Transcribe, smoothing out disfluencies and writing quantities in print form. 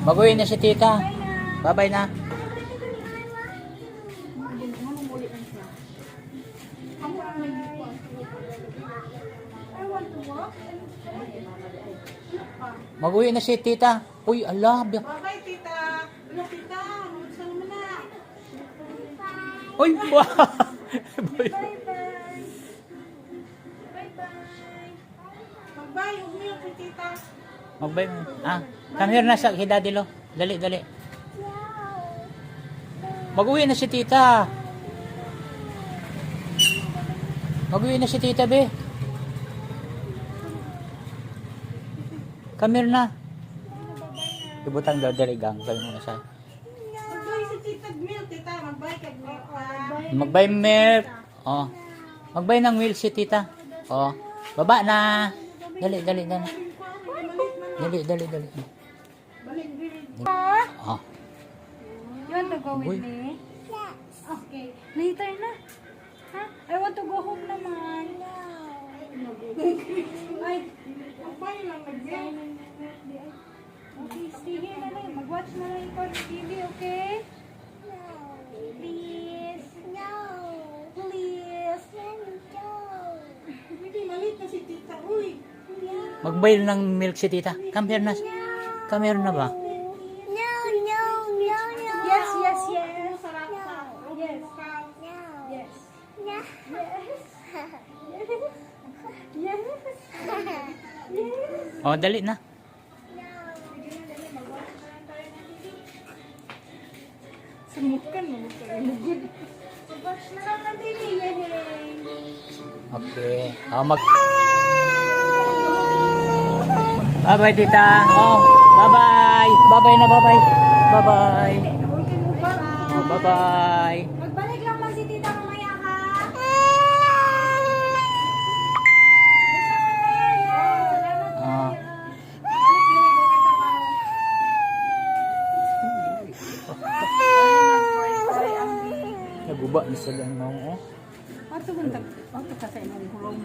Mag-uwi na si tita. Bye-bye na. Mag-uwi na si tita. Uy, ala. Bye-bye, tita. Wala, tita. Gusto naman na. Uy, wow. Bye-bye. Bye-bye. Umiyak si tita. Mag-bye mo. Ah, come here na sa Daddy Lo. Dali, dali. Mag-uwi na si tita. Mag-uwi na si tita, be. Come here na. Ibutang daw dali gang. Sabi mo na siya. Mag-bye si tita Gmil, tita. Mag-bye kag Gmil. Mag-bye milk. Oh. Mag-bye ng milk si tita. Oh. Baba na. Dali, dali, dali. Dali, dali, dali. Oh. You want to go with Uy. me? Okay. Later na. Ha? I want to go home naman. Ay, Mag-bye lang, Gmil. okay, stay here na lang. Mag-watch na lang ikaw ng TV, okay? Please. Please. Hindi, malit na si tita. Uy. Mag-bye ng milk si tita. Come here na. Come here na ba? Yes, yes, yes. Sarap sa Yes. ikaw. Yes. Yes. Yes. Yes. Oh, dali na. Sumukan mo. Good. Watch na lang ng TV. Yay! Okay. Oh, Bye-bye, tita. Oh, bye-bye. Bye-bye na, bye-bye. Bye-bye. Oh, bye-bye. Magbalik lang man si tita mamaya ha. Ah. Naguba na sila ng oh. Ato buntag. Ato ka sa imong hulong.